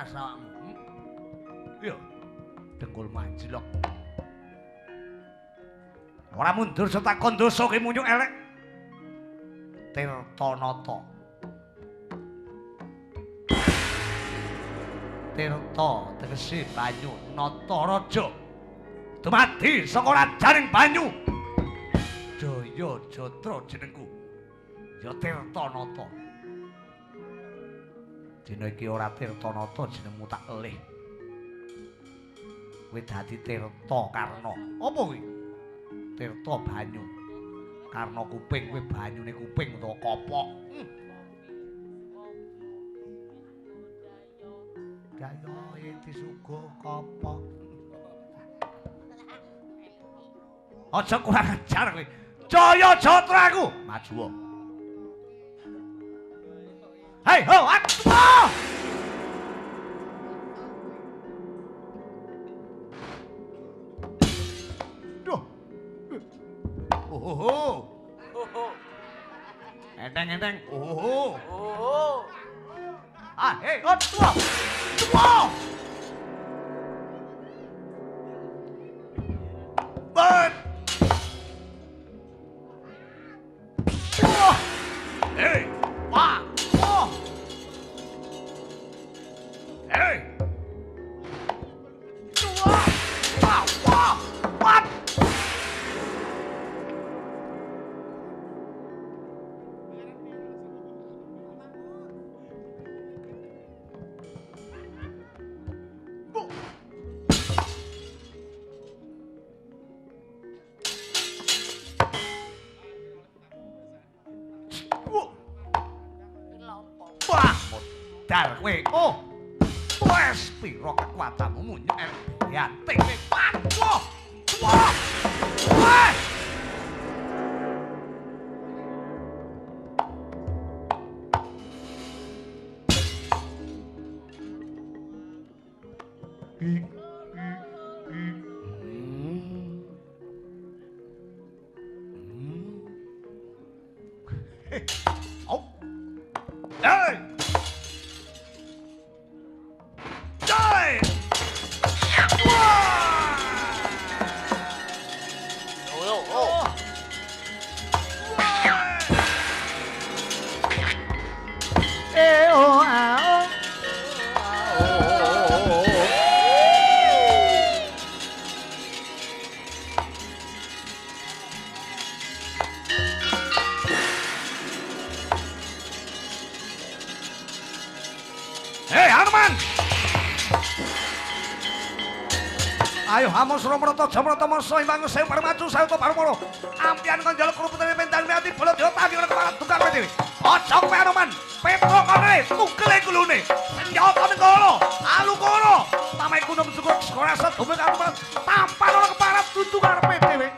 panas awakmu. Yo, dengkul manjlok. Ora mundur setakon dosa ki munyuk elek. Tirtanata. Tirta tegese banyu, nata raja. Dumadi saka rajaning banyu. Jaya Jatra jenengku. Ya Tirtanata. Dina iki ora Tirtanata jenengmu tak elih. Kowe dadi Tirta Karna. Apa kuwi? Tirta banyu. Karna kuping kowe banyune kuping utawa kopok. Jaya iti suga kopok. Aja kurang ajar kowe. Jaya Jatraku maju. Hei ho akbar. Oh. Enteng. Oh. Ah, hei, tua. But. Hey, wah. Hey. Wah. What? Dar kowe. Oh. Wes pira kekuatanmu munyuk yate kowe. Wah. Wah. Oh. Hey. Ayo hamos romroto jamroto moso imbangu sewu parmaju sayuto parmoro ampian konjol keruputane pentang ati bola dewa tadi ora kepala tukang dhewe aja kowe Anoman petrokane tugele kulune senjata negara alu kono tamai gunung cukup sekolah sedomen karo tampan ora kepala tutu karepe dhewe.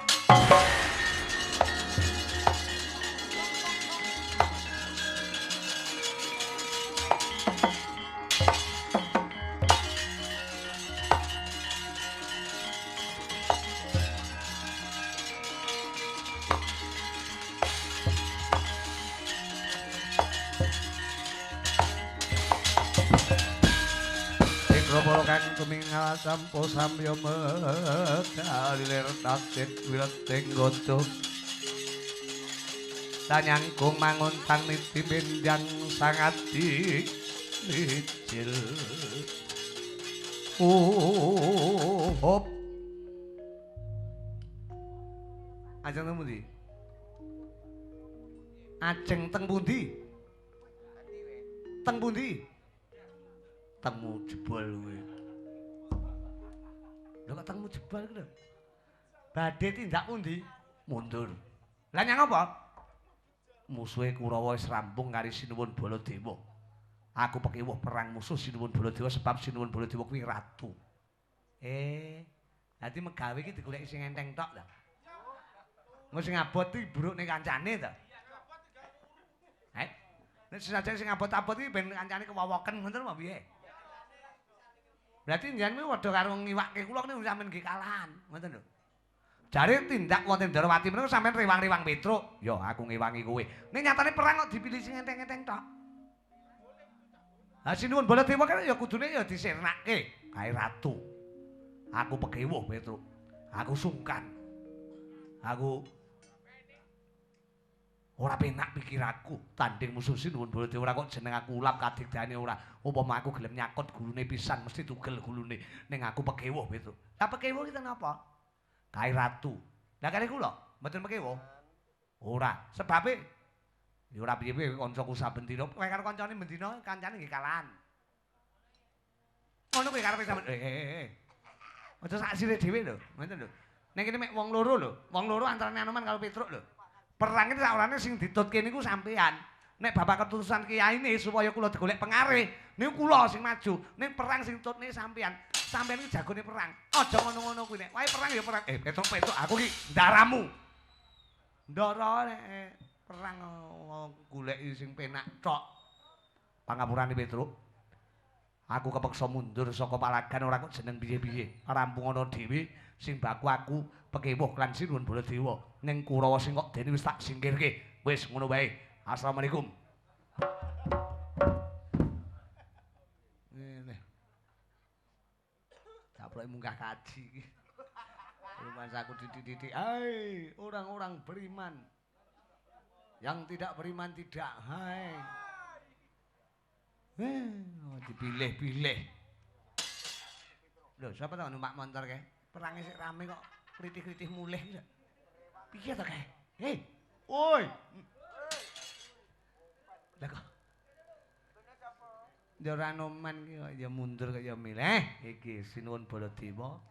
Kang tumingal sampo samya mekalilir takdir wileting goto tanyangkung mangun tang niti benjang sangat dicil hop ajeng teng pundi ajeng teng pundi temu jebol kowe. Lho kok temu jebol ku lho. Badhe tindak pundi? Mundur. Lah nyang apa? Musuhe Kurawa wis rampung kari Sinuwun Baladewa. Aku pekiwuh perang musuh Sinuwun Baladewa sebab Sinuwun Baladewa kuwi ratu. Dadi megawe iki digoleki sing enteng tok lho. Engko sing abot iki burukne kancane to. Nek senajan sing abot-abot iki ben kancane kewowoken ngoten apa piye? Berarti njenengan kuwi padha karo ngiwakke kula niku sampeyan nggih kalahan, ngoten lho. Jare tindak wonten Darawati menika sampeyan riwang-riwang Petruk, ya aku ngiwangi kowe. Ning nyatane perang kok dipilih sing enteng-enteng tok. Ha sinuwun Baladewa kan ya kudune ya disirnake kae ratu. Aku pegewuh Petruk. Aku sungkan. Aku ora penak pikiraku tanding musuh sinuwun Baladewa ora kok jeneng aku ulap kadigdane ora. Upama aku gelem nyakot gulune pisan mesti tugel gulune ning aku pegewuh Petruk. Lah pegewuh kita napa? Kae ratu. Lah kare kula mboten pegewuh. Ora, sebabe ya ora piye-piye kancaku saben dina kowe karo kancane mendina kancane nggih kalahan. Ngono kuwi karepe sampean. Aja sak sire dhewe lho, ngoten lho. Ning kene mek wong loro lho, wong loro antarane Anoman karo Petruk lho. Perang iki sak orane sing ditutke niku sampean. Nek bapak keputusan kiyaine supaya kula digolek pengarih, niku kula sing maju. Ning perang sing tutne sampean. Sampean iki jagone perang. Aja ngono-ngono kuwi nek wae perang ya perang. Petruk aku iki ndaramu. Ndara nek perang goleki sing penak tok. Pangapurane Petruk. Aku kepeksa mundur saka palagan ora kok jeneng piye-piye. Rampung ana dhewe sing baku aku pekewuh lan sinuwun Baladewa. Ning Kurawa sing kok dene wis tak singkirke. Wis ngono wae. Assalamualaikum. Ngene. Caploke munggah kaji iki. Rumah aku titik-titik. Hai, orang-orang beriman. Yang tidak beriman tidak. Hai. Dipilih-pilih. Lho, siapa tahu numpak motor kae? Perangnya sik rame kok kritih-kritih mulih iki. Piye to kae? Hei, woi. Lah kok. Ya ora Anoman ki ya mundur kaya milih. Iki sinuwun Baladewa.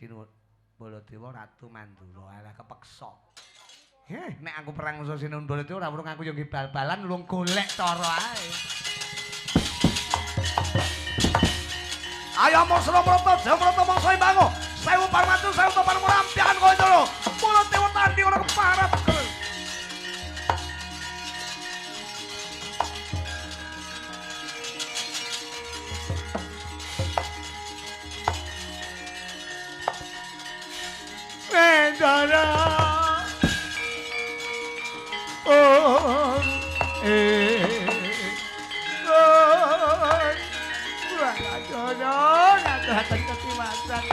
Sinuwun Baladewa Ratu Mandura. Alah kepeksa. Nek aku perang musuh sinuwun Baladewa ora urung aku yo nggih bal-balan ulung golek cara ae. Ayo Musra Prata, Jayaprata mangsa imbango. Sewu Parmatu, sewu Topan Murampian Kocoro. Baladewa tandhi ora keparat. Vendara. Oh. Ngatur ketiwasan.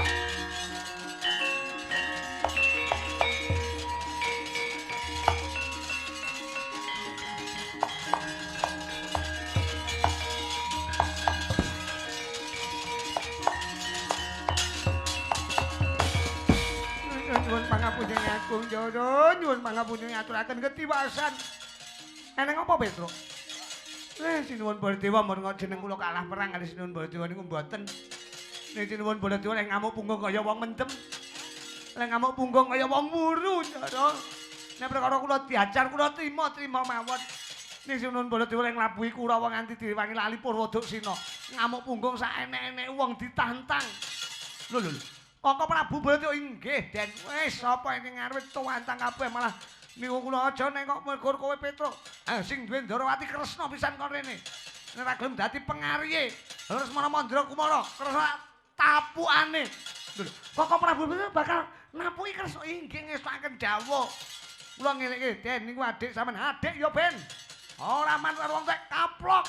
Nyuwun pangapunten Agung Jara, nyuwun pangapunten ngaturaken ketiwasan. Eneng apa Petruk? Sinuwun Baladewa mun jeneng kula kalah perang kali sinuwun Baladewa niku mboten. Nek sinuwun Baladewa lek ngamuk punggung kaya wong mendem. Lek ngamuk punggung kaya wong muru, Jara. Nek perkara kula diajar kula trima mawon. Nek sinuwun Baladewa lek nglabuhi Kurawa nganti direwangi lali Purwodoksina. Ngamuk punggung sak enek-eneke wong ditantang. Lho. Koko Prabu Baladewa inggih, Den. Wis sapa ing ngarepe tuwantang kabeh malah niku kula aja nek kok mergo kowe Petruk. Sing duwe Ndarawati Kresna pisan kon rene. Nek ora gelem dadi pengarihe, terus Mandra Kumara Kresna tapukane. Lho, Koko Prabu bakal napuki Kresna inggih ngestaken dawuh. Kula ngeleke, Den niku adik sampean. Adik ya Ben. Ora man karo wong tek kaplok.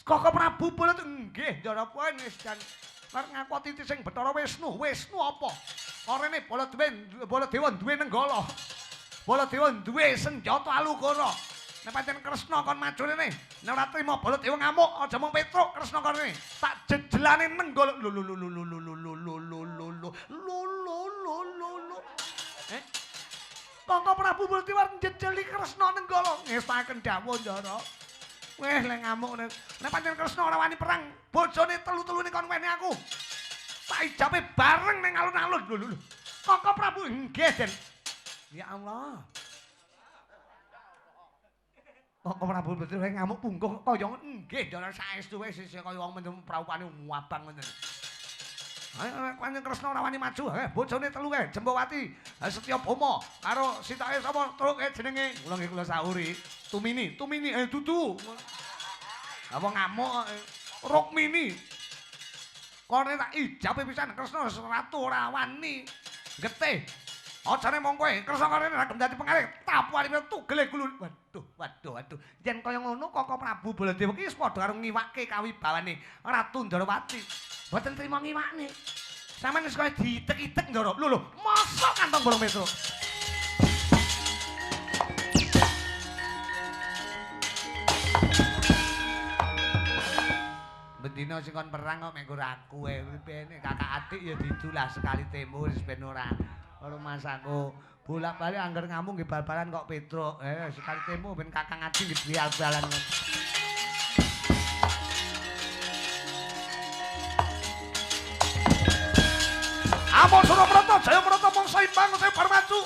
Koko Prabu Baladewa nggih, Ndara Puan wis jan arep ngakoti sing Bathara Wisnu. Wisnu apa? Orene Baladewa duwe nenggala. Baladewa duwe senjata alukara. Nek pancen Kresna kon maju rene, nek ora trima Baladewa ngamuk, aja mung Petruk Kresna kon rene. Tak jejelane nenggala. Koko Prabu Baladewa njejeli Kresna nenggala ngestaken dawuh Ndara. Weh lek ngamuk nek pancen Kresna ora wani perang, bojone telu-telune kon wene aku. Tak ijape bareng ning alun-alun. Lho. Koko Prabu nggih, Den. Ya Allah. Koko Prabu betul ngamuk punggung kaya nggih, Ndara saestu wis kaya wong mendem praupane muabang ngoten. Ayo pancen Kresna ora wani maju, bojone telu kae, Jembawati, Setyabama karo sitake sapa truk jenenge. Kula nggih kula sauri. Tumini, dudu. Apa ngamuk Rukmini. Kone tak ijabe pisan Kresna ratu ora wani getih. Ajane mong kowe kersa karene ragem dadi pengarep tapuane tugele gulu. Waduh. Yen kaya ngono Koko Prabu Baladewa ki wis padha karo ngiwake kawibawane Ratu Ndarawati. Mboten trima ngiwakne. Sampeyan wis kaya diitek-itek Ndara. Lho, mosok kantong bolong metro. Bendina sing kon perang kok mek aku pene kakak adik ya didulah sekali temu wis ben ora masaku bolak-balik angger ngamuk nggih bal-balan kok Petruk sekali temu ben kakang adik nggih bal-balan Ampun Suraprata Jayaprata mangsa imbang saya bar maju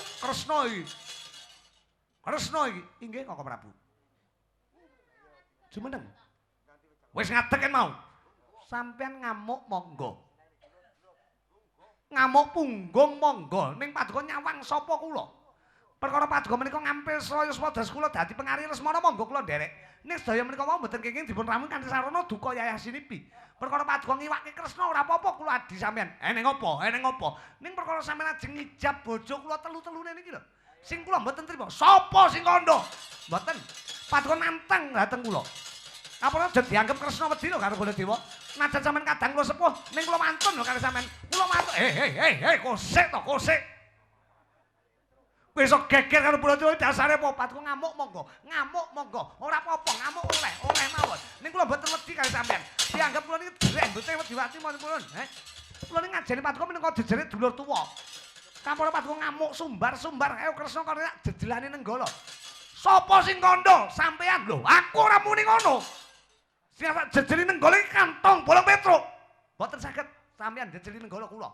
Kresna iki inggih Koko Prabu Jumeneng wis ngadeg mau sampean ngamuk monggo. Ngamuk punggung monggo ning paduka nyawang sapa kula. Perkara paduka menika ngampil saya swadas kula dadi pengari Lesmana monggo kula nderek. Ning sedaya menika mau mboten kenging dipun ramu kanthi sarana duka yayah sinipi. Perkara paduka ngiwake Kresna ora apa-apa kula adi sampean. Ning apa? Ning perkara sampean ajeng ngijab bojo kula telu-telune niki lho. Sing kula mboten trima. Sapa sing kandha? Mboten. Paduka nantang dhateng kula. Apa aja dianggep Kresna wedi lho karo Baladewa. Najan sampean kadang kula sepuh ning kula mantun lho karo sampean. Kula mantun. Kosek to, kosek. Wis geger karo Baladewa dasare apa? Paduka ngamuk monggo. Ora apa-apa, ngamuk oleh mawon. Ning kula mboten wedi karo sampean. Dianggep kula niki drembete wedi-wedi mawon. Kula niki ngajeni Paduka minangka jejere dulur tuwa. Kampura Paduka ngamuk sumbar. Ayo Kresna kok jejelane nenggala. Sapa sing kandha? Sampean lho. Aku ora muni ngono. Sing jejeli nenggala iki kantong bolong Petruk. Mboten saged sampeyan jejeli nenggala kula.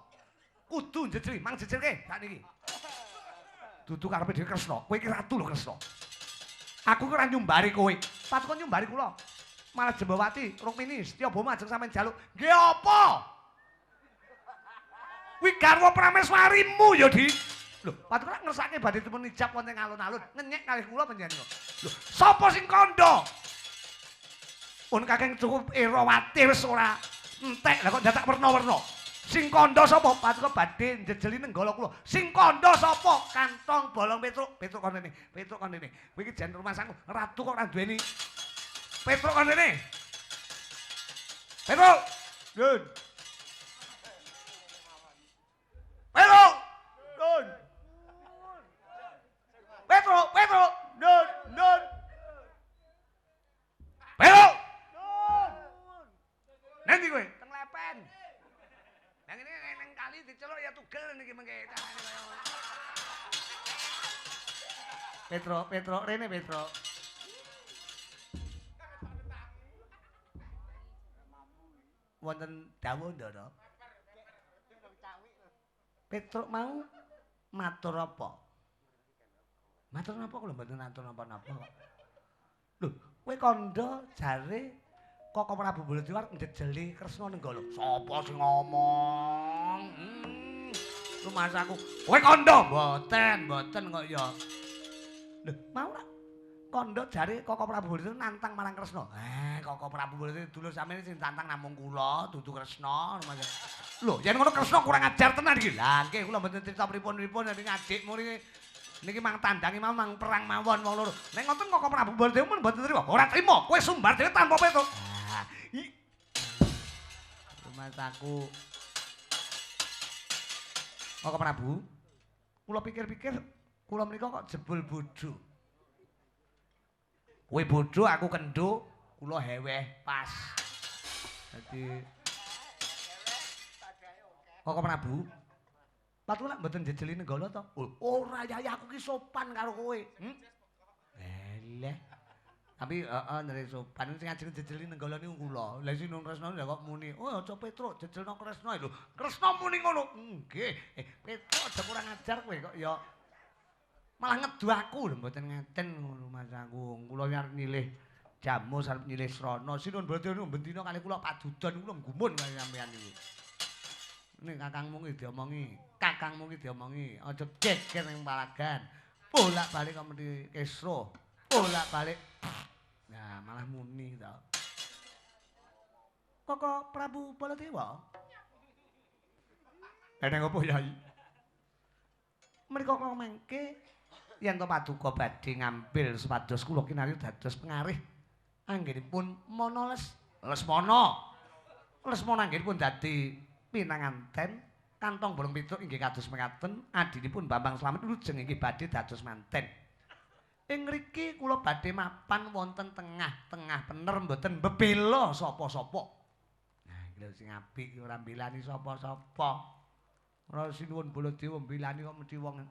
Kudu jejeli, mang jejelke sakniki. Dudu karepe dhewe Kresna. Kowe iki ratu lho Kresna. Aku ki ora nyumbari kowe. Paduka nyumbari kula. Malah Jembawati, Rukmini, Setyabama ajeng sampeyan jaluk. Nggih apa? Kuwi garwa prameswarimu ya, Di. Lho, Paduka ngersake badhe dipun ijab wonten alun-alun. Ngenyek kalih kula panjenengan. Lho, sapa sing kandha? Pun kakeng cukup Erawati wis ora entek lah kok dadak werna-werna. Sing kandha sapa? Paduka badhe njejeli nenggala kula. Sing kandha sapa? Kantong bolong Petruk. Petruk kandhene. Kowe iki jan rumah sangku. Ratu kok ora duweni. Petruk kandhene. Petruk. Nun. Petruk. Nun. Petruk. Nun. Petruk. Nanti kowe teng lepen. Nang ini nang kali diceluk ya tugel niki mengke. Petruk rene Petruk. Wonten dawuh ndara. Petruk mau matur apa? Matur napa kula mboten matur napa-napa kok. Lho, kowe kandha jare Koko Prabu Baladewa njejeli Kresna nenggala. Sapa sing ngomong? Rumasaku. Kowe kandha? Mboten kok ya. Lho, mau ora? Kandha jare Koko Prabu Baladewa nantang marang Kresna. Koko Prabu Baladewa dulur sampeyan sing tantang namung kula, dudu Kresna. Lho, yen ngono Kresna kurang ajar tenan iki. Lah, nggih kula mboten crita pripun-pripun ning adikmu niki mang tandangi mang perang mawon wong loro. Nek ngoten Koko Prabu Baladewa mun mboten trima. Ora trima. Kowe sumbar dhewe tanpa Petruk. Rumasaku. Koko Prabu, kula pikir-pikir kula menika kok jebul bodho. Kowe bodho, aku kendho, kula heweh pas. Dadi Koko Prabu, Patu lek mboten jejeli nenggala to? Ora yaya aku ki sopan karo kowe. Eleh. Tapi nere sopan sing ajeng jejeli nenggala niku kula. Lah sing Kresna kok muni, "Oh aja Petruk, jejelno Kresna lho." Kresna muni ngono. Nggih. Petruk aja kurang ajar kowe kok ya malah ngedu aku lho mboten ngeten ngono Mas aku. Kula nyarep nyilih jamu sarep nyilih srana. Sinun Baladewa bendina kali kula padudon kula gumun kali sampean niku. Ning kakangmu ki diomongi. Aja geger ning palagan. Bolak-balik kok mesti kesro. Bolak-balik. Nah, malah muni to. Koko Prabu Baladewa. Eneng apa Yai? Menika kula mengke yen to paduka badhe ngambil supados kula kinarya dados pengarih anggenipun Lesmana. Lesmana anggenipun dadi pinanganten kantong bolong pitruk inggih kados mekaten adinipun Bambang Slamet lujeng inggih badhe dados manten. Ing mriki kula badhe mapan wonten tengah-tengah pener mboten bebela sapa-sapa. Nah, iki lho sing apik ora mbelani sapa-sapa. Ora sinuwun Baladewa mbelani kok mesti wong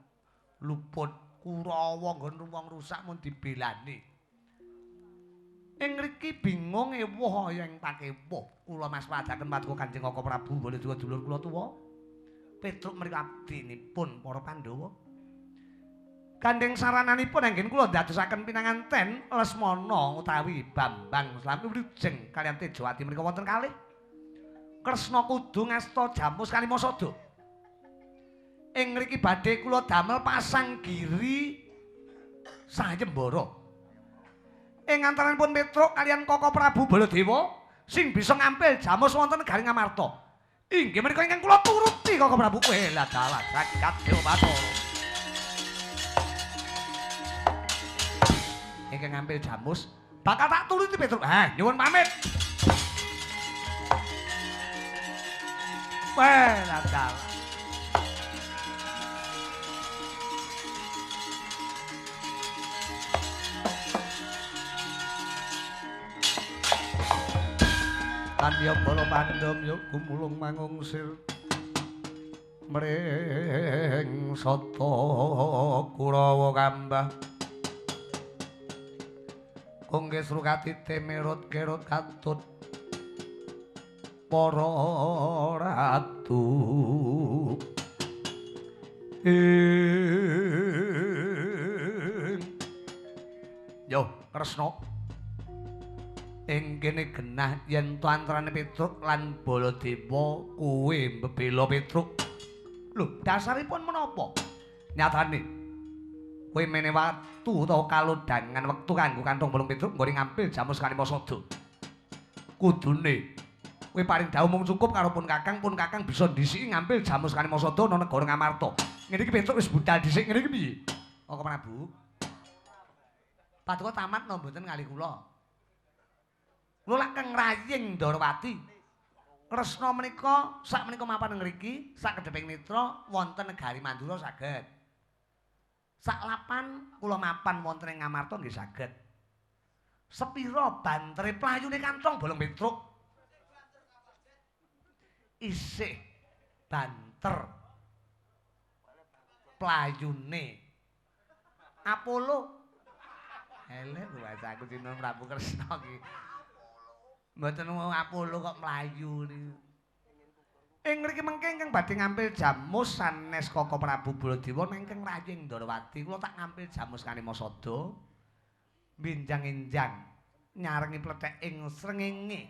luput, Kurawa nggon wong rusak mun dibelani. Ing mriki bingung ewuh ing pakewuh. Kula maswadaken paduka Kanjeng Kaka Prabu Baladewa dulur kula tuwa. Petruk mriku abdinipun para Pandhawa. Gandeng sarananipun anggen kula dadosaken pinanganten Lesmana utawi Bambang Slamet lujeng kaliyan Tejawati menika wonten kalih. Kresna kudu ngasta Jamus Kalimasada. Ing mriki badhe kula damel pasang giri sayembara. Ing antaranipun Petruk kaliyan Kaka Prabu Baladewa sing bisa ngampil Jamus wonten negari Ngamarta. Inggih menika ingkang kula turuti Kaka Prabu. Lah dalah jagat Dewa Batara. Ingkang ngampil Jamus bakal tak turuti Petruk. Nyuwun pamit. Lah dalah. Kandya bala pandem ya gumulung mangungsir mring sata Kurawa kambah kongge srukati temerut kerut katut para ratu yo Kresna ing kene genah yen to antarane Petruk lan Baladewa kuwi mbebela Petruk. Lho, dasaripun menapa? Nyatane kowe mene watu utawa kalodhangan wektu kanggo kantong bolong Petruk nggone ngampil Jamus Kalimasada. Kudune kowe paring dawuh mung cukup karo pun Kakang bisa ndhisiki ngampil Jamus Kalimasada ana negara Ngamarta. Ngene iki Petruk wis budal dhisik ngene iki piye? Kok Prabu? Paduka tamat no mboten ngali kula. Kula lak keng raying Ndarawati. Kresna menika sak menika mapan ngriki, sak kedheping netra wonten negari Mandura saged. Sak lapan kula mapan wonten ing Ngamarta nggih saged. Sepira bantere playune kantong bolong Petruk? Isih banter playune Apollo. Elek bahasaku Sinuwun Prabu Kresna iki. Mboten wong Apollo kok mlayu niku. Ing mriki mengke ingkang badhe ngampil Jamus sanes Kaka Prabu Baladewa ingkang raying Ndarawati. Kula tak ngampil Jamus Kalimasada. Benjang-enjang nyarengi plethek ing srengenge.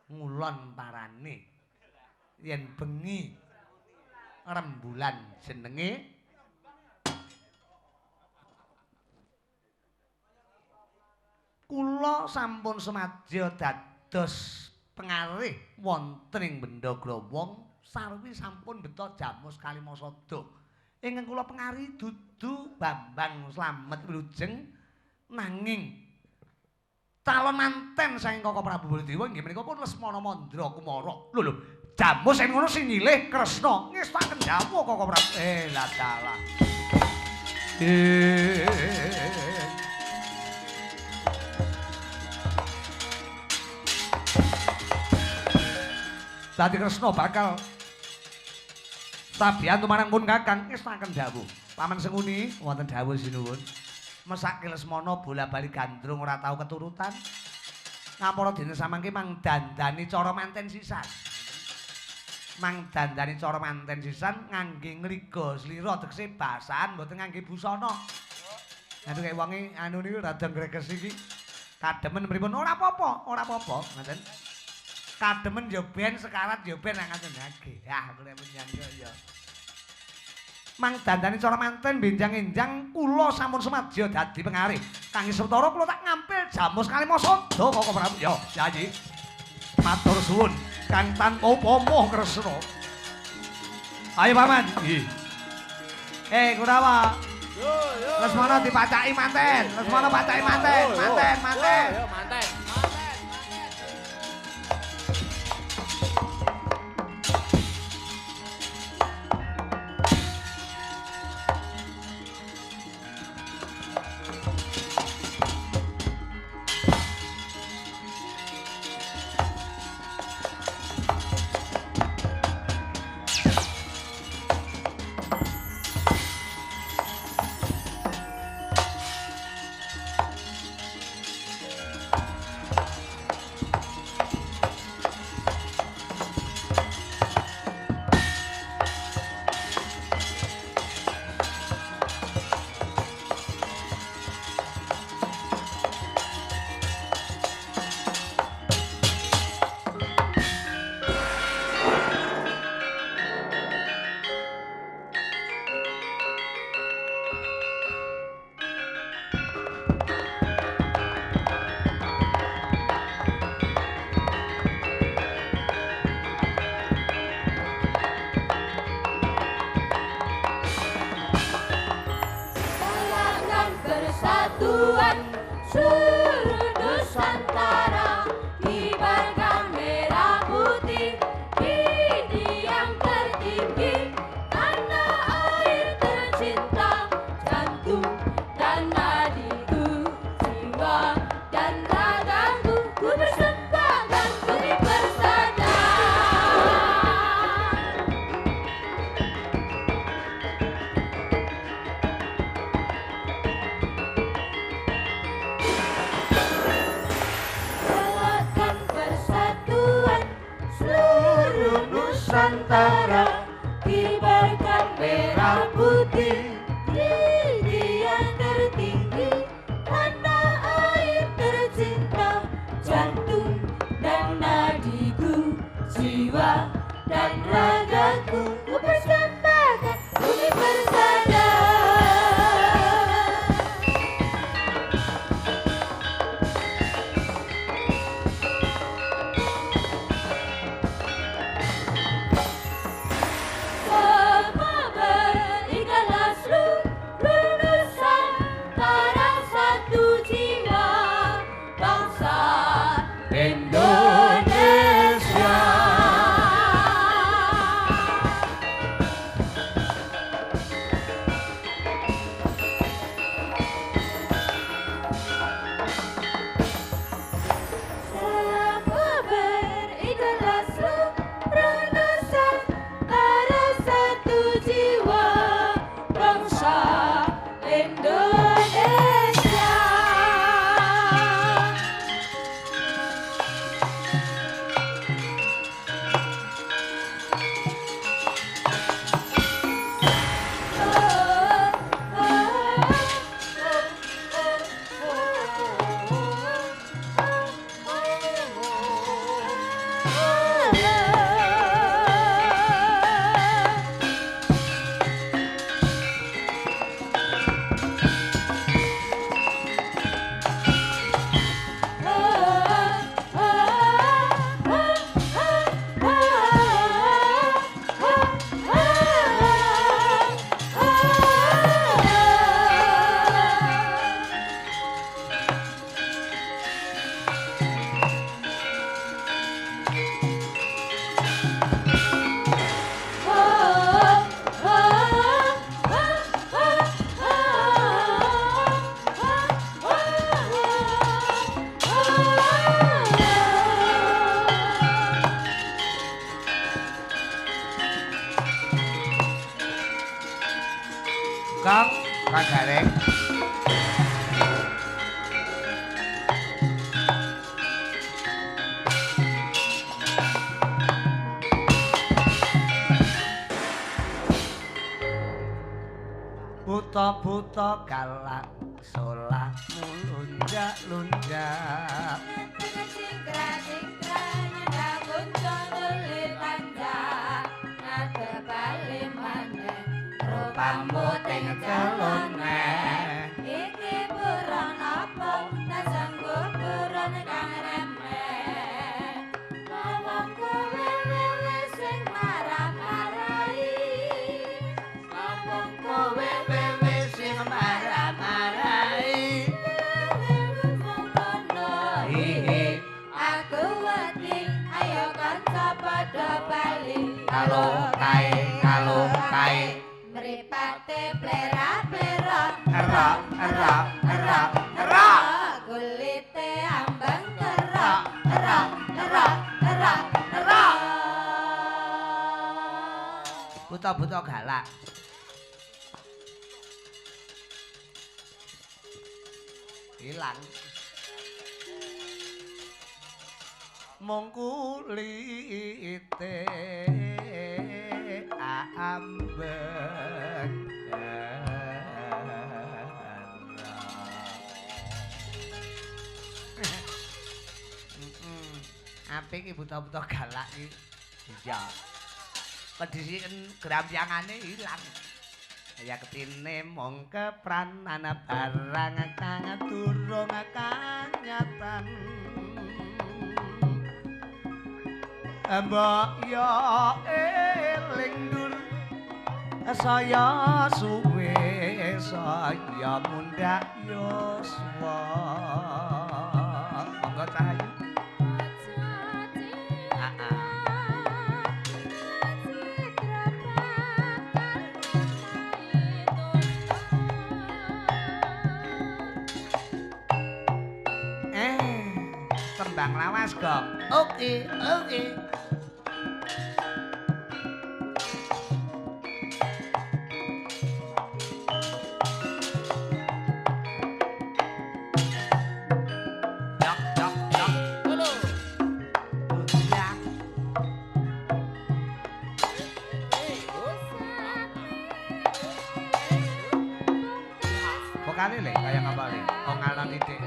Ngulon parane yen bengi rembulan jenenge kula sampun semadya dados pengarih wonten ing Benda Growong sarwi sampun beta Jamus Kalimasada. Ingkang kula pengarih dudu Bambang Slamet Wilujeng nanging calon manten saking Kaka Prabu Baladewa inggih menika pun Lesmana Mandra Kumara. Lho Jamus yen ngono sing nyilih Kresna ngestaken dawuh Kaka Prabu. Lah dalah. Dadi Kresna bakal tabian tumarang pun Kakang ngestaken dawuh. Paman Senguni wonten dawuh sinuwun. Mesake Lesmana bola-bali gandrung ora tau keturutan. Ngapara dene samangke mang dandani cara manten sisan. Mang dandani cara manten sisan ngangge ngliga slira tegese basan mboten ngangge busana. Aduh kaya wonge anu niku rada ngrekes iki. Kademen pripun? Ora apa-apa, ngoten. Kademen ya ben sekarat ya ben ngaten nggih. Kula menyanyi ya. Mang dandani cara manten benjang-enjang kula sampun semadya dadi pengarih. Kangge Sutara kula tak ngampil Jamus Kalimasada Kaka Prabu. Ya, nyanyi. Matur suwun Kang tanpa upama Kresna. Ayo paman. Nggih. Kurawa. Lesmono dipacaki manten. Lesmono pacaki manten. Manten. Yo manten. Persatuan seluruh Nusantara, kibarkan merah putih di tiang tertinggi, tanah air tercinta, jantung dan nadiku, jiwa dan ragaku, ku persembahkan demi persada. Nusantara, kibarkan merah putih di tiang tertinggi, tanah air tercinta, jantung dan nadiku, jiwa dan ragaku, ku persembahkan bumi persada. Kang Gareng. Buta-buta galak solak lunjak-lunjak. Pamuting celone iki buron apa nasanggo buron kang remeh ngomong kowe sing marah-marahi kulite plera-plera Era, era, era, era. era kulite ambang era era era era era Buta-buta galak. Hilang. Mung kulite ambek apik iki buta-buta galak iki. Iya. Pedisi kan grambyangane ilang. Ya ketine mung kepranan barang kang durung kanyatan. Mbok yo eling dur saya suwe saya mundhak yuswa. Monggo Cahayu. Tembang lawas gong. Oke, oke. Jok, jok, jok. Dulu. Dunjak. Vokale le kaya ngapale. Oh ngalon titik.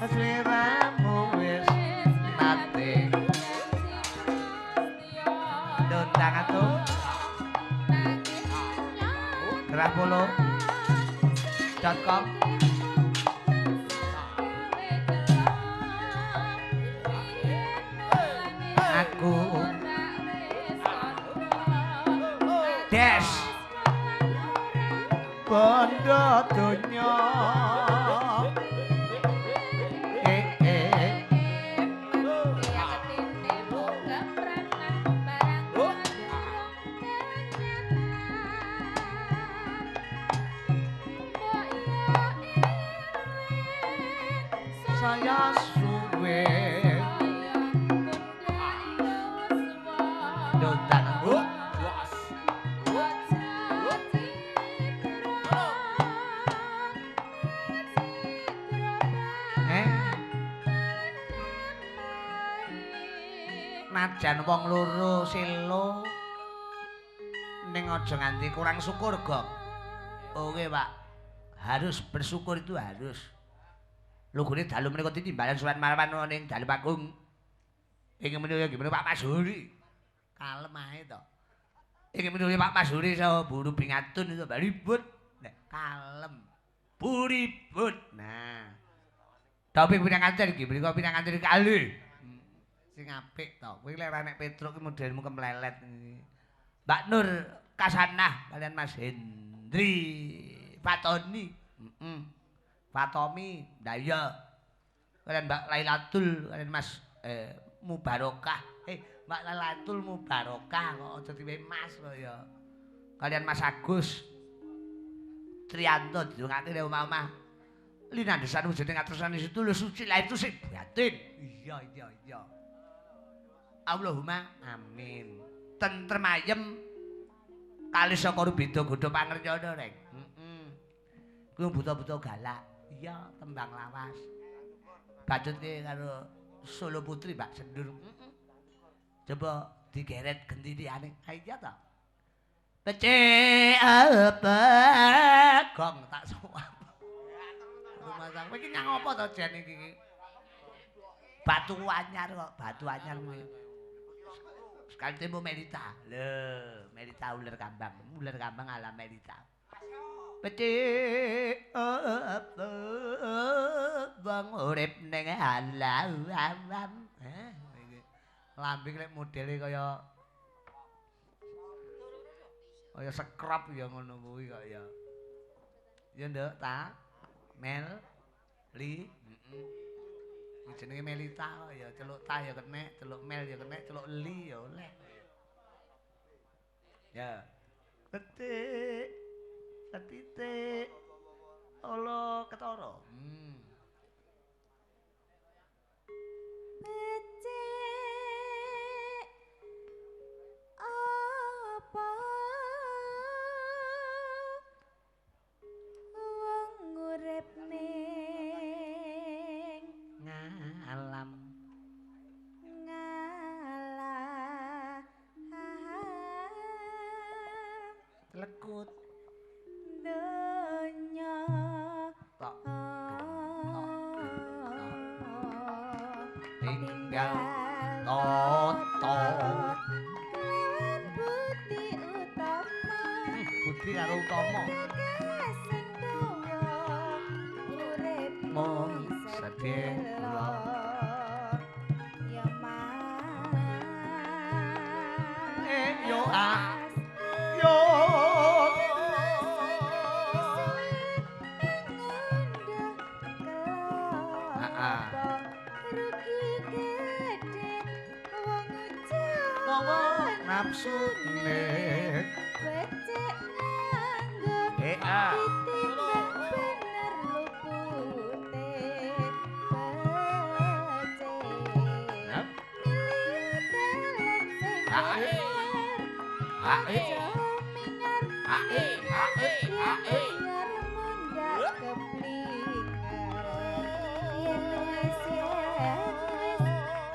Sliramu wis nate ndang atum grafolo.com aku des bondo donya saya suwe dontan najan wong loro selo ning aja nganti kurang syukur, Gong. Oke, Pak. Harus bersyukur itu harus. Lugune dalu menika titimbalan surat marwan ning dalu Pakung. Iki menika gimana Pak Masuri? Kalem ae to. Iki menika Pak Masuri saha buru bingatun itu ribut. Nek kalem. Buribut. Nah. Tapi pinanganten iki menika pinanganten kalih. Sing apik to. Kuwi lek nek Petruk ki modelmu kemlelet iki. Mbak Nur Kasanah kalian Mas Hendri Fatoni. Fatomi, Daya. Kalian Mbak Lailatul, kalian Mas Mubarokah. Mbak Lailatul Mubarokah kok aja diwe Mas lho ya. Kalian Mas Agus Trianto didongake ning omah-omah. Linandesan wujuding atesan itu lho suci lah itu sing batin. Iya iya iya. Allahumma amin. Tentrem ayem kali saka rubeda godho pangerjana reng. Kuwi buta-buta galak. Iya, tembang lawas. Bacutke karo Solo Putri Mbak Sendur. Coba digeret gentiniane. Ha iya ta? Becik apa gong tak sowan. Rumah sang iki nyang apa to jen iki? Batu anyar kok, batu anyar kuwi. Sekali tempo Melita. Lho, Melita ular kambang ala Melita. Becik apa bang urip ning alam. Lambing lek modele kaya Kaya sekrap ya ngono kuwi kok ya. Ya nduk ta. Mel Li. Heeh. Jenenge Melita kok ya, celuk tah ya kenek, celuk Mel ya kenek, celuk Li ya oleh. Ya. Petik. Setitik. Olo ketara. Becik apa wong urip ning Ngalam. ngalah Telekut. donya Tok. Tinggal toto. Kelawan putih utama Putri karo utama. Mung sedelo ya mas yo yo rugi gede wong nafsune becek nganggo ah ditimbang bener lupute becek milih dalan sing bener aja mingar biar mundak keplingan yen wis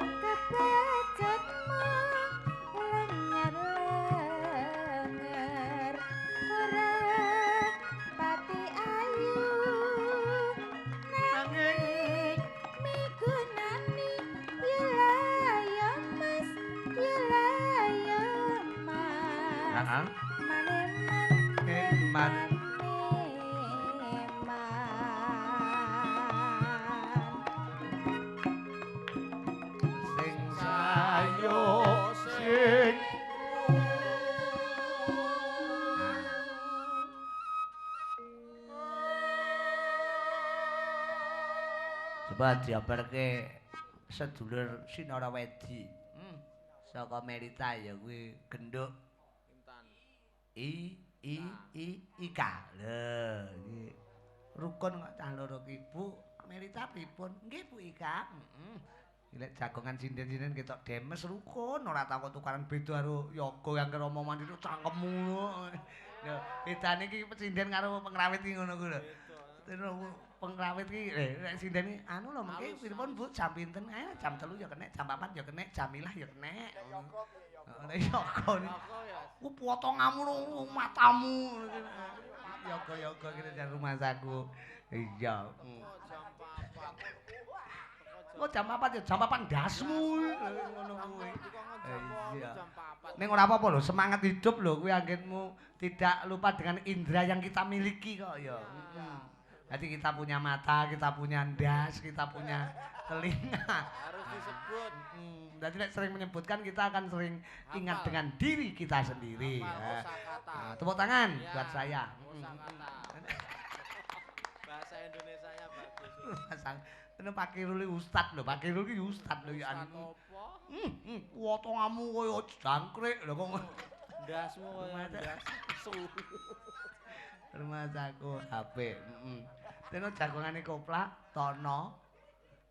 kepecet lengar-lengar ora pati ayu nanging migunani wilayah mas Eman sing sayo sing coba diabarke sedulur Sinarawedi saka Melita ya kuwi genduk Ika. Lho, iki rukun kok cah loro ki. Bu, Melita pripun? Nggih, Bu Ika. Heeh. Lek jagongan sinden-sinden ketok demes rukun, ora takut tukaran beda karo Yoga yang kira omongan itu cangkemmu. Lho, bedane iki sinden karo pengrawit iki ngono ku lho. Pengrawit ki lek sinden iki anu lho mengke pripun Bu jam pinten? Jam 3 ya kenek, jam 4 ya kenek, jam 9 ya kenek. Nek Yoga ni. Ku potonganmu matamu. Yoga kene jan rumah saku. Iya. Oh jam 4 ya, jam 4 ndasmu ngono kuwi. Iya. Ning ora apa-apa lho, semangat hidup lho kuwi anggenmu tidak lupa dengan indera yang kita miliki kok ya. Jadi kita punya mata, kita punya ndas, kita punya telinga. Harus disebut. Jadi sering menyebutkan kita akan sering ingat dengan diri kita sendiri. Nah, tepuk tangan buat saya. Bahasa Indonesianya bagus. Ini Pak Kirul ustad lho, Pak Kirul ki ustad lho ya anu. Potonganmu koyo jangkrik lho kok. Ndasmu koyo ndas su. Rumah saku HP. Dene jagongane koplak, tono.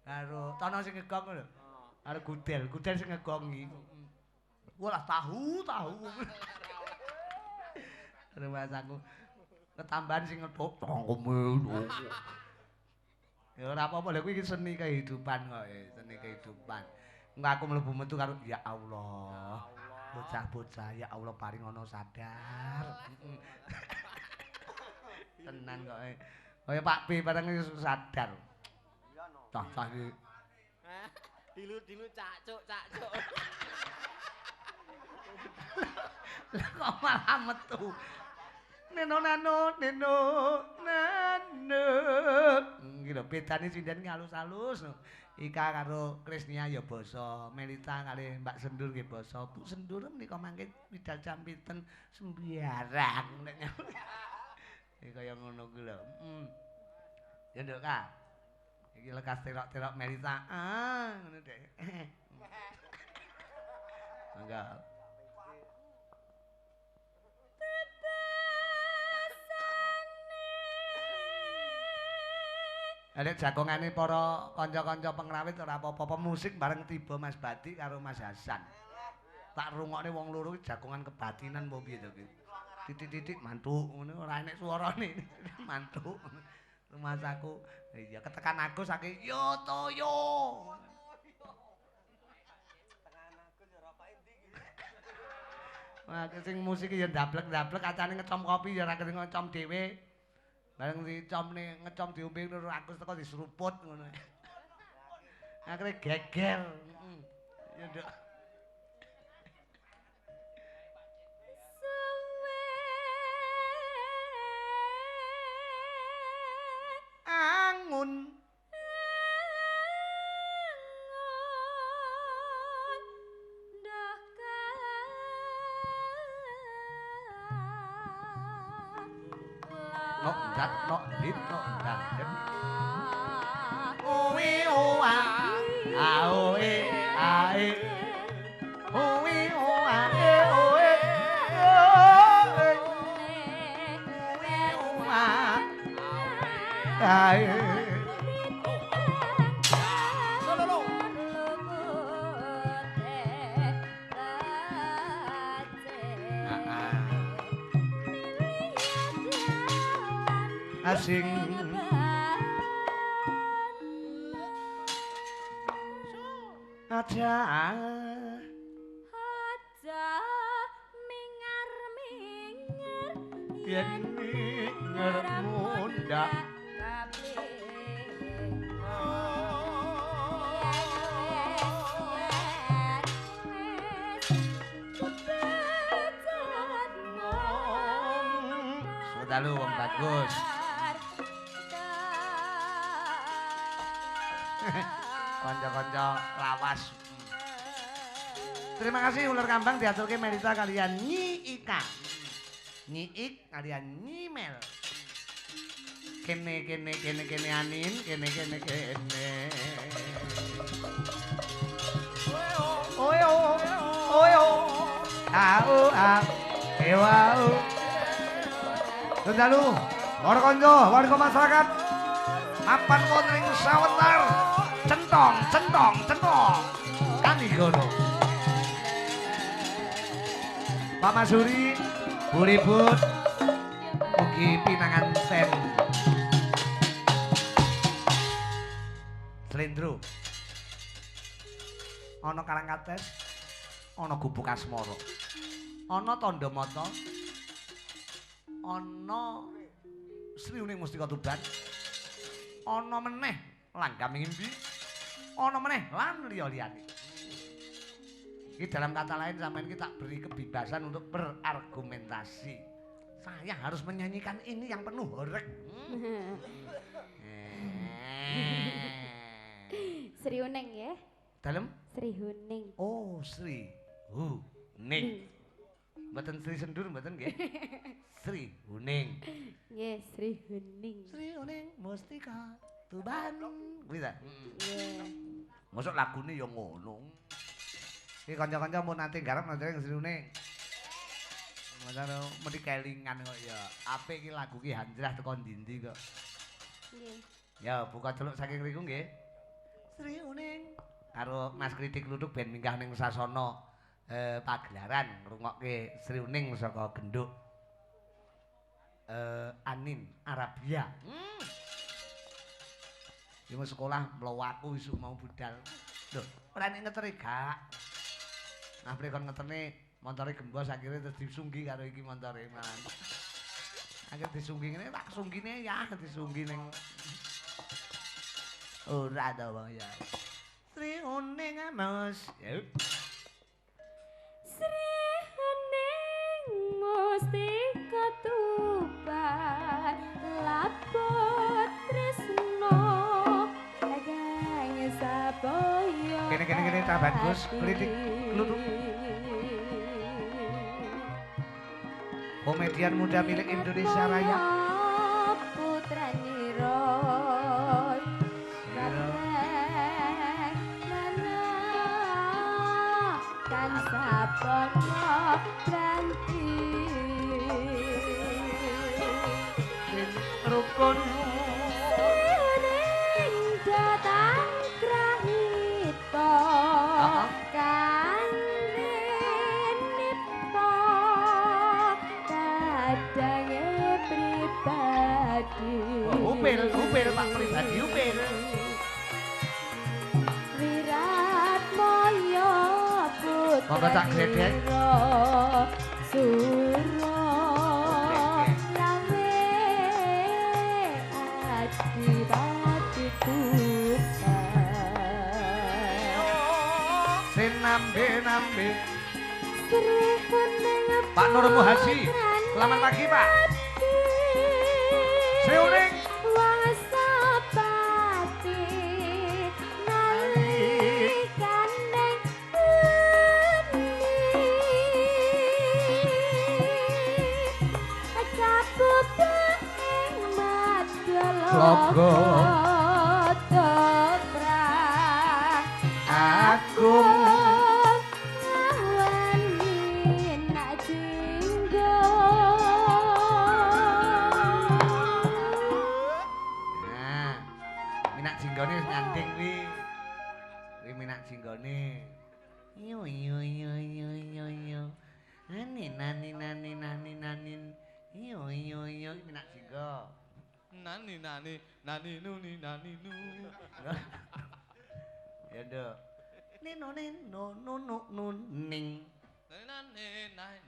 Karo tono sing ngegong lho. Karo gudel sing ngegongi. Walah tahu. Rumah saku ketambahan sing ngethuk cangkeme. Ya ora apa-apa lho kuwi seni kehidupan kok, seni kehidupan. Engko aku mlebu metu karo ya Allah. Bocah-bocah ya Allah paring ana sadar. Tenan kok. Kaya Pak B bareng wis sadar. Cah-cah iki. Dilu cacuk. Lah kok malah metu. Neno Iki lho bedane sinden halus-halus. Ika karo Krisnia ya basa, Melita kali Mbak Sendur nggih basa. Bu Sendur menika mangke widal jam pinten sembiarang nek nyaur. Iki kaya ngono kuwi lho. Ya nduk Kak. Iki lekas terok-terok Melita. Ngono deh. Mangga. Nek jagongane para kanca-kanca pengrawit ora apa-apa musik bareng tiba Mas Badi karo Mas Hasan. Tak rungokne wong loro jagongan kebatinan apa piye to ki. Titik-titik mantuk ngono ora enek suarane. Mantuk. Rumah saku. Iya ketekan Agus saking yo toyo. Wah sing musik ya ndablek-ndablek acane ngecom kopi ya ora kene ngecom dhewe. Bareng dicomne ngecom diombe lho Agus teko diseruput ngono. Akhire geger. Ya nduk. Angun nok dat nok dit nok dat oe oa aoe ae oe oa e oe oe oa ae asing aja mingar-mingar yen ngarepmu ndak Dalu wong bagus. Kanca-kanca lawas. Terima kasih ular kambang diaturke Melita kalian Nyi Ika. Nyi Ik kalian Nyi Mel. Kene anin, kene. Oyo. Au. Ewau. Dalu, warga warga masyarakat. Mapan wonten ing sawentar. Centong. Kami gono. Pak Masuri, Bu Ribut, mugi pinanganten. Slendro. Ana Karangkates, ana Gubuk Asmara. Ana Tandamata. Ana Sriuning Mustika Tuban. Ana meneh Langgam Ngimpi. Ana meneh lan liya-liyane. Iki dalam kata lain sampean kita beri kebebasan untuk berargumentasi. Saya harus menyanyikan ini yang penuh horeg. Sri Uning ya. Dalem? Sri Huning. Oh, Sri Huning. Mboten Sri Sendur mboten nggih. Sri Huning. Nggih, Sri Huning. Sri Huning Mustika Tuban. Kuwi ta? Nggih. Mosok lagune ya ngono. Iki kanca-kanca mun nanti garap nanti Sri Huning. Ngono mesti kelingan kok ya. Apik iki lagu ki hanjrah teko ndi-ndi kok. Nggih. Ya buka celuk saking riku nggih. Sri Huning karo Mas Kritik Luduk ben minggah ning sasana pagelaran ngrungokke Sri Huning saka Genduk Anin Arabia. Iki mau sekolah mlawaku isuk mau budal. Lho, ora nek ngeteri gak. Nah, kon ngeterne montore gembos akhirnya terus disunggi karo iki montore malah. Akhir disunggi ngene tak sunggine ya disunggi ning ora ta Bang ya. Sri Huning Mas. Sri Huning Mustika Tuban lapor Kene cah bagus, kritik kluthuk. Komedian muda milik Indonesia Raya. Putra Niro. Kan sapono ganti. Rukun Sering datang krahito. Kan nipto. Kadange pribadi. upil Pak pribadi upil. Wirat Moyo putra Monggo tak gledek. Suro lawe adipati Sinambe. Srihun Pak Nur Muhasi. Selamat pagi, Pak. Sri Uning. Wasapati nalikane cakup ing madya Dobrang Agung. Wani nak jinggo. Nah, minak jinggone wis nyanding kuwi. Kuwi minak jinggone. Yo. Nani. Yo. Minak jinggo. Nani nu. Ya nduk. Nino ning. Nani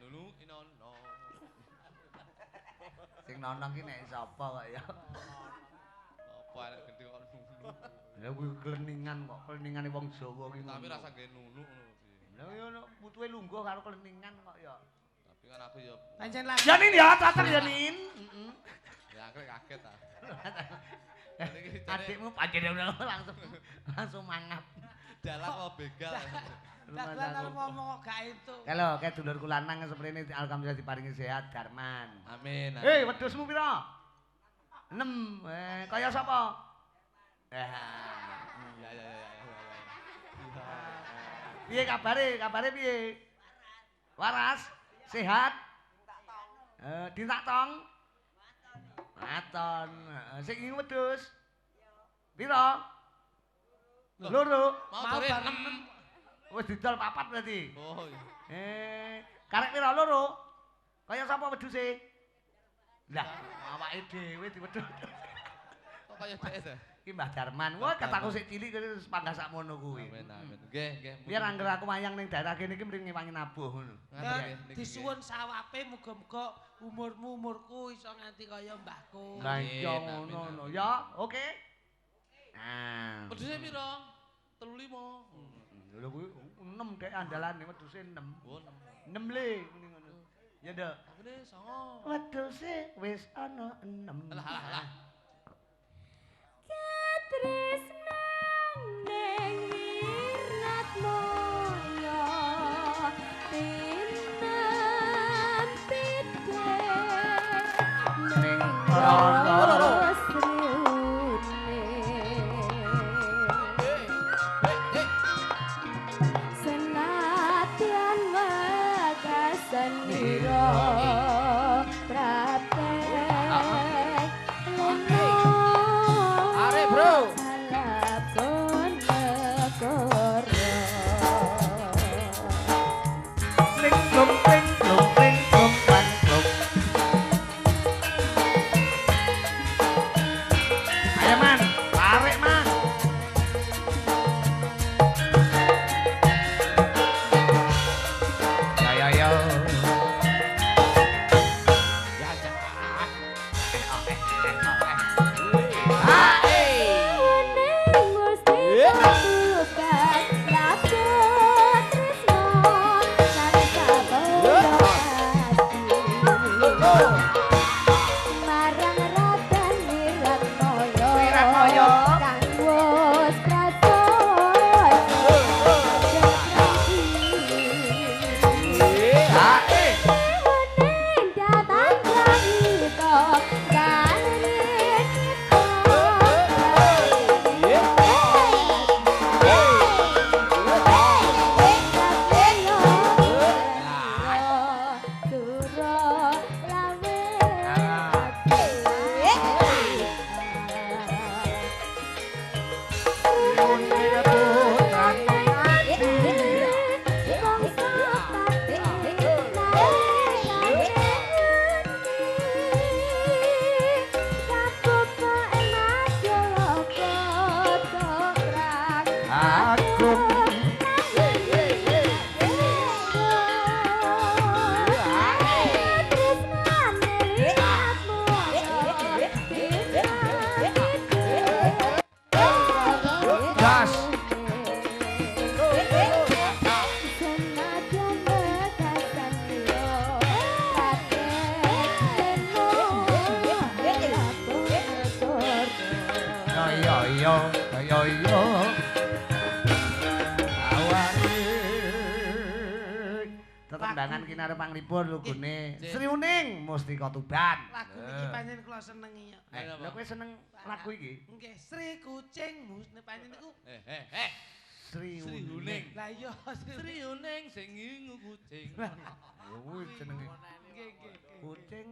nunu inono. Sing nonong ki nek sapa kok ya. Apa arek gede kok nunu. Ya kuwi kleningan kok, kleningane wong Jawa ki. Tapi rasa nggih nunu ngono sih. Lah yo putuhe lungguh karo kleningan kok ya. Tapi kan aku ya Pancen lagi. Ya Nin ya, tatang ya Nin. ya akhirnya kaget ah. Adikmu pancen langsung mangap. Dalang kok begal. Dalan karo ngomong kok gak itu. Kalau kayak dulurku lanang seperti ini alhamdulillah diparingi sehat Darman. Amin. Hei, wedhusmu pira? 6. Kaya sapa? Ya. Piye kabare? Kabare piye? Waras? Sehat? Dintak tong? Maton. Sing iki wedhus? Pira? Loro. Mau dore 6. Wis didol 4 berarti. Oh iya. Karek pira loro? Kaya sapa wedhuse? Lah, awake dhewe diwedhus. Kok kaya dhek ta? Iki Mbah Darman. Wah, kataku sik cilik wis panggah sakmono kuwi. Amin. Nggih. Biar angger aku mayang ning daerah kene iki mrene ngewangi nabuh ngono. Disuwun sawape muga-muga umurmu umurku iso nganti kaya mbahku. Lah iya ngono. Ya, oke. Nah. Wedhuse pira? 35. Lho kuwi 6 dek andalane wedhuse 6. Oh, 6 le muni ngono. Ya nduk. Apane 9. Wedhuse wis ana 6. Alah. Katresnan ning wirat moyo tinempite ning loro. Senadyan wekasanira praktek Are, Bro. Salapun negara Pling plung pling plung pling plung pan plung. tembangan kinarep panglipur lugune Nggih. Sri Uning Mustika Tuban. Lagu niki panjenengan kula senengi ya. Lha kowe seneng lagu iki? Nggih, Sri Kucing musne panjenengan niku. Sri Sri Uning. Uning. Lah iya Sri Uning sing ngingu kucing. Ya kuwi jenenge Nggih, nggih. kucing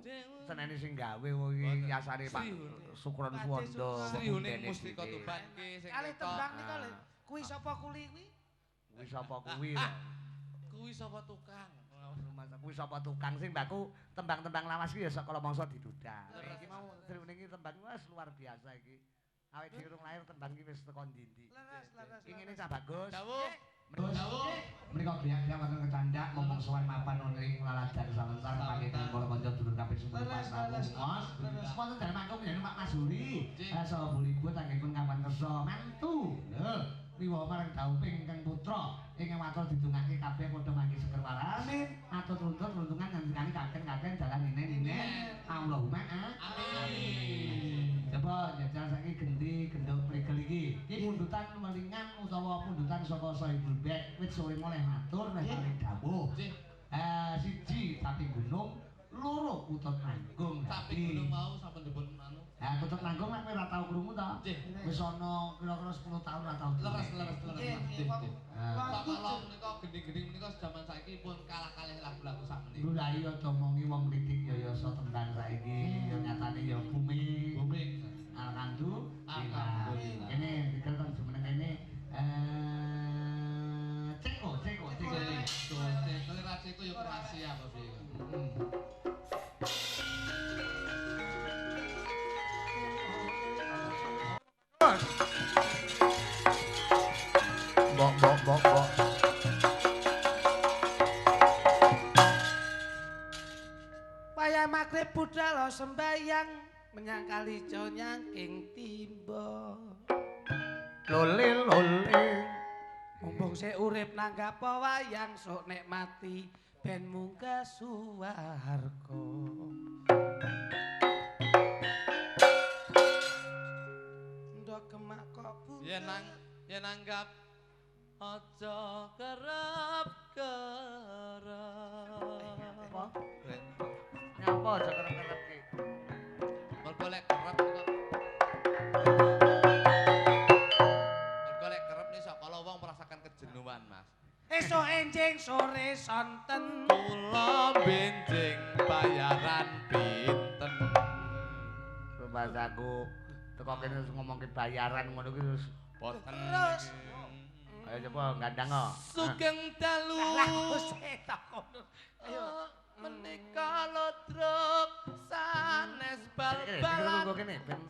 Kucing. senene sing gawe iki yasane Pak Sri Uning. Sukron Pakde Suwondo. Sri Uning Mustika Tuban ki sing Kali ketok. tembang nika lho. Kuwi sapa kuli kuwi? Kuwi sapa kuwi? Kuwi sapa tukang? Kuwi sapa tukang sing mbakku tembang-tembang lawas ki ya saka mangsa didudal. Iki mau Sri Uning iki tembang wis luar biasa iki. Awake dhewe urung lahir tembang iki wis teko ndi-ndi. Leres. Iki ngene cah bagus. Dawuh. Menika griyak-griyak wonten kecandak mumpung sowan mapan ing laladan sawentar panggitan para kanca dulur kaping 10 pasamu Mas. Wonten dalem mangkung yen Pak Masuri. Saha bulibut anggenipun kawan kersa mantu. Lho, wiwa marang dauping ingkang putra ingkang matur didongake kabeh padha mangke seger waras. Atur tuntut runtungan ngendikane kaken-kaken dalan ine-ine. Allahumma amin. Coba jajal saiki gendi gendong prigel iki. Iki pundutan melingan utawa pundutan saka Sohibul Bek. Wit sore mulih matur nek paling dawuh. Siji Tapi Gunung, loro Kutut Nanggung. Tapi gunung mau sampun dipun anu. Kutut Nanggung nek kowe ora tau krungu ta? Nggih. Wis ana kira-kira 10 tahun ora tau. Leres. Ah. Pak kalau menika gending-gending menika jaman saiki pun kalah-kalih lagu-lagu sak menika. Lho lah iya domongi wong kritik ya yasa tembang saiki ya nyatane ya bumi. Alhamdulillah. Ini diketon jumeneng kene ceko. Ceko yo rahasia apa piye. Bok. Wayah magrib budal sembayang menyang kali nyangking timba. Lole. Mumpung sik urip nanggap wayang sok nek mati ben munggah suwarga. Ndok kemak kok Yen nanggap aja kerep. Apa? Nyapa aja kerep-kerep ki? Mergo lek kerep kok. Mergo lek kerep nih sakala wong merasakan kejenuhan, Mas. esuk enjing sore sonten. Kula benjing bayaran pinten. Bahasaku teko kene wis ngomongke bayaran ngono ki terus Boten. Terus. ayo coba gandang kok. Sugeng dalu. Ayo. Menika lodrok sanes bal-balan. Kok kene ben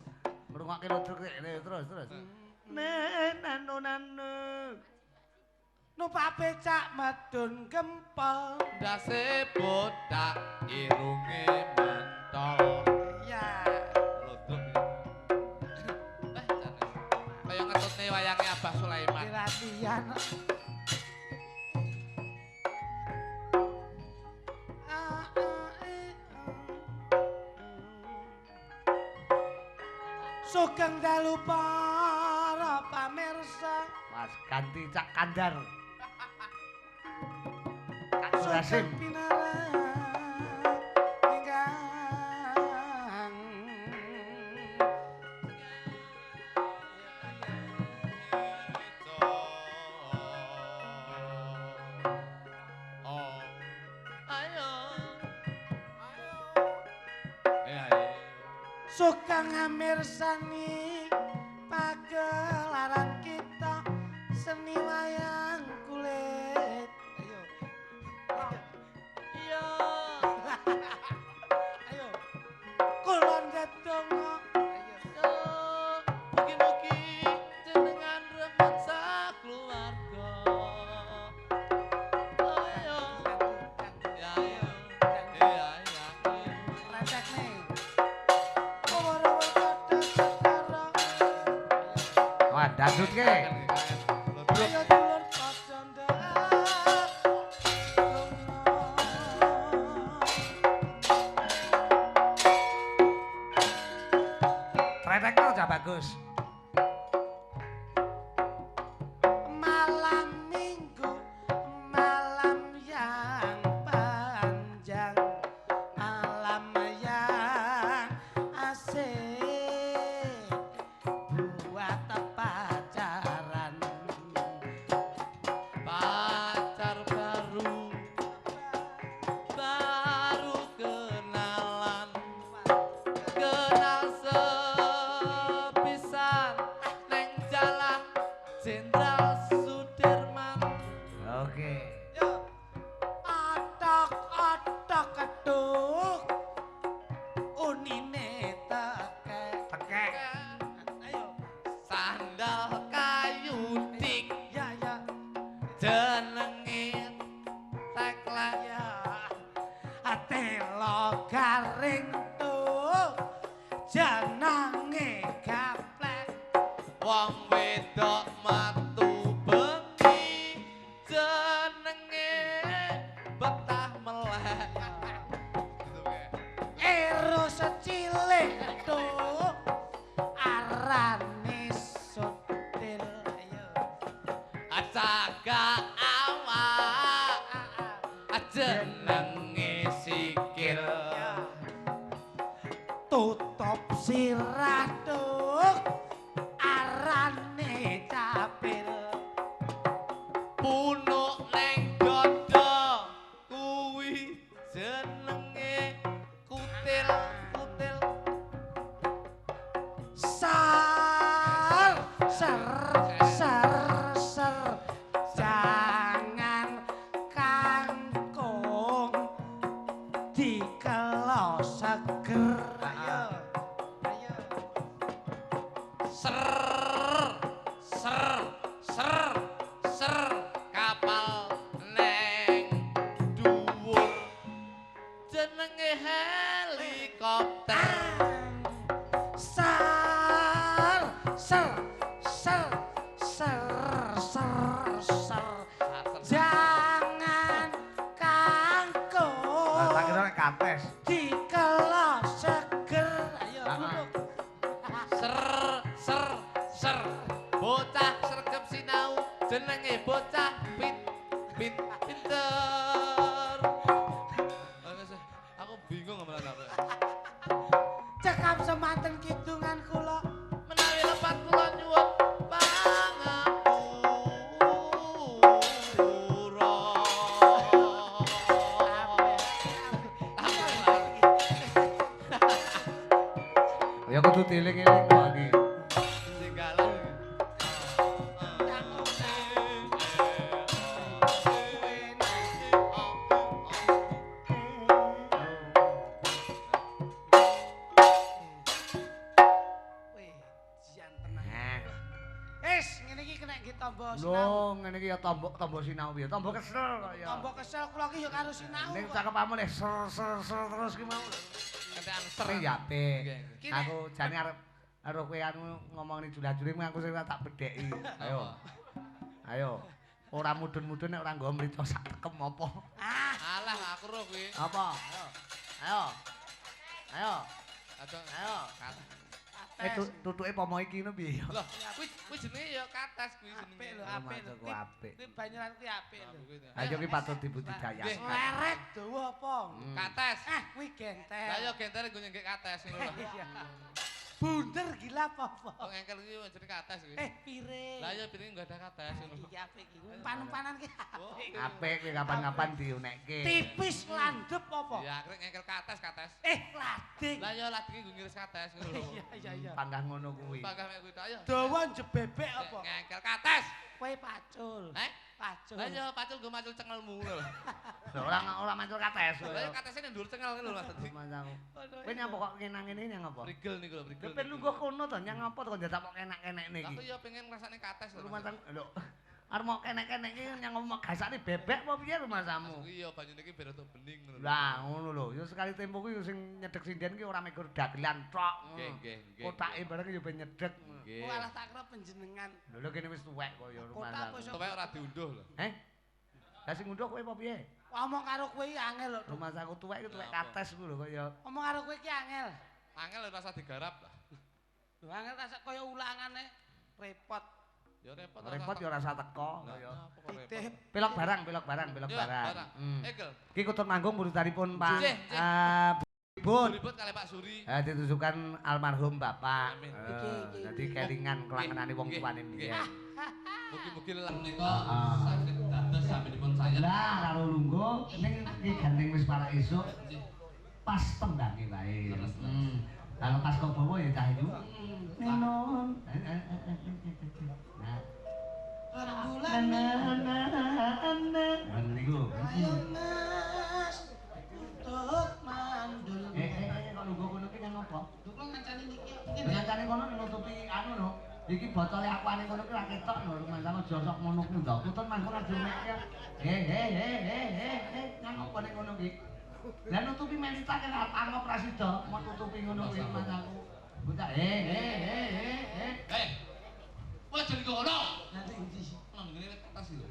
ngrungokke ludruk terus. Nano. Numpak becak medun gempol. Ndase botak irunge mentol. Ya. Lodrok. Janes. Kaya ngetutne wayange Abah Sulaiman. Latihan. Sugeng dalu para pamirsa. Mas ganti Cak Kandar. Kak Sugeng Surasim. pinarang ingkang sugeng amirsani pagelaran kita seni wayang kulit. Ayo. Ayo. Kulon gedongo. Ayo. Mugi-mugi jenengan remen sakeluarga. Ayo. Ya ayo. Recek nih. Owor-owor kodok sekarang. Wah, dangdut ke. Ayo dulur padha ndak. Tretek aja bagus. Malam minggu, malam yang Ora garing tuh jenenge gaplek. Wong wedok matu bengi jenenge betah melek. Ero secilik tuh arane sutil. Ayo. Ajaga awak jenenge sikil. Tutup sirah tuh arane capil. Punuk neng dada kuwi jenenge kutil. Ser jangan kangkung dikelo seger. Ayo Ser kapal neng dhuwur jenenge helikopter. Jangan kangkung Tak kira nek kates. dikelo seger. Ayo duduk. Ser bocah sregep sinau jenenge bocah pinter. Aku bingung ngomong apa. Cekap semanten kidungan kula. Menawi lepat kula nyuwun pangapura. Ya kudu dieling-eling kok iki. Singgalan. Ngene iki kena ditampa sinau. Lho, ngene iki ya tombo sinau piye? Tombo kesel kok ya. Tampa kesel kula iki ya karo sinau. Ning cakepmu le ser terus ki mau. Kentekan ser Ya apik. Ki Aku jane arep kowe anu ngomongin jula-juli aku sing tak bedheki. Ayo. Ayo. Ora mudun-mudun nek ora nggo mrica sak tekem apa. alah aku roh kuwi. Apa? Ayo. Ayo. Ayo. Tutuke pomo iki ngono piye? Loh, kuwi jenenge ya kates kuwi jenenge. Apik lho, Rumah apik lho. toko apik. Kuwi banyaran kuwi apik lho. Ayo ki patut dibudidayakan. Leret dawa apa? Kates. Kuwi gentel. Lah ya gentere nggo nyenggek kates ngono lho. Iya. Bunder gila apa? Kok engkel iki jenenge kates kuwi. Piring. Lah ya piring enggak ada kates ngono. Iya apik iki. Umpan-umpanan ki apik. Apik ki kapan-kapan diunekke. Tipis landep apa? Ya akhirnya engkel kates. Lading. Lah ya ladinge nggo ngiris kates ngono lho. Iya. Panggah ngono kuwi. Pangkah mek kuwi tok ayo. Dawa jebebek apa? Engkel kates. Kowe pacul. Pacul. Lah ya pacul nggo macul cengelmu ngono lho. Ora mancul kates. Lah ya katesnya ning dhuwur cengel ngono lho Mas Dadi. Mancaku. Kowe nyapa kok ngenang-ngene nyang apa? Prigel niku lho, prigel. Ben lungguh kono to nyang apa to kok njatak kok enak-enekne Aku iki. ya pengen ngrasakne kates lho. Rumah tang lho. Arep mau kenek-kenek iki nyang ngomong gasane bebek apa piye rumasamu? Iya banyune iki ben rada bening ngono. Lah ngono lho, ya sekali tempo ku sing nyedhek sinden ki ora mekur dagelan tok. Nggih. Kotake bareng ya ben nyedhek. Nggih. Walah tak kira panjenengan. Lho kene wis tuwek kok ya rumasamu. Kotak Tuwek ora diunduh lho. Heh? Lah sing ngunduh kowe apa piye? Ngomong karo kowe iki angel lho. Rumasaku tuwek iki tuwek Apa? kates ku lho kok ya. Ngomong karo kowe iki angel. Angel lho rasa digarap lah. Lho angel rasa kaya ulangane repot. Ya repot. Repot ya rasa teko kaya. Titip. Belok barang. Barang. Egel. Iki kutut manggung murutanipun Pak Nggih, Bun. Ribut kali Pak Suri. Ditujukan almarhum Bapak. Amin. Iki. Jadi kelingan kelangenane wong tuane mbiyen. Mugi-mugi lelang menika saged dados sampinipun saya. Lah karo lungguh ning iki gandeng wis para esuk pas tembange wae. Kalau pas kok bawa ya cah itu. Nenon. Nah. Rembulan. Niku. Ayo Mas. Tutup mandul. Kok lungguh kono ki nang apa? Kok ngancani niki. Ngancane kono nutupi anu no. Iki botole akuane kono ki ora ketok lho, rumangsamu josok ngono kuwi ndok. Putun mangkon aja mek ya. Nang apa ning kono ki? Lah nutupi Melita kan angop Prasida, mau tutupi ngono kuwi manjaku. Bocah Wah jadi ngono. Nanti ndi sih? Nang ngene wit atas lho.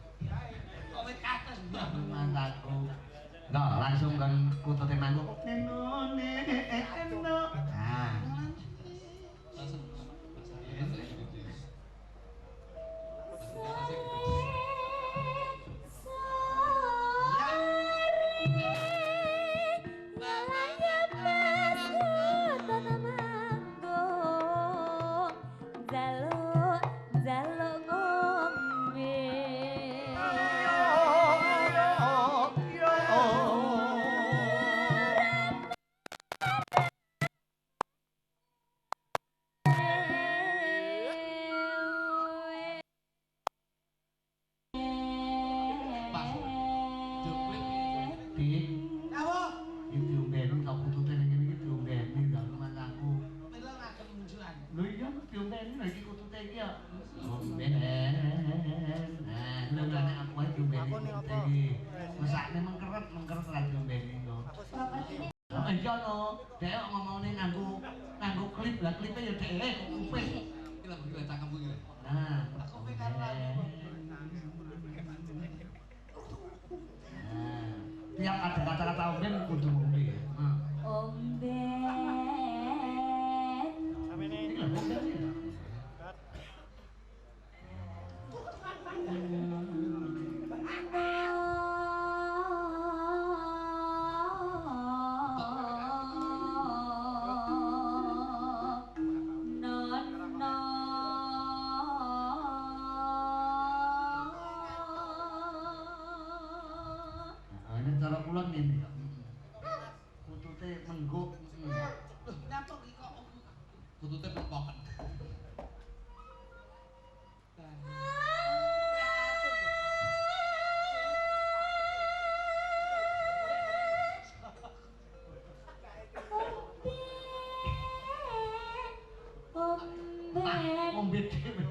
Kok wit atas mbak? mantaku. Nah, langsung kan kutute manggung. Neno. Nah, Langsung. Pas. Jepit di Apa? iki diombeni kok kutute ning kene iki diombeni to mantaku. Mila ngagem munculan. Lho iya diombeni lho iki kutute iki ya. Ombeni. Nah, lho nek aku ae diombeni kutute iki. Mesakne mengkeret ra diombeni kok. Oh iya no, dhek ngomongane nganggo klip, lah klipe ya dhek kuping. iki lah gila cangkemku iki. Nah, Aku pengen lagu. Nah, tiap ada kata-kata omben kudu ngombe. Nah. Ini lah omben ya. Nah, ini cara kulon ini. Kutute mengguk. Loh, nyapok iki kok. Kutute pempokan. Ombe dhewe.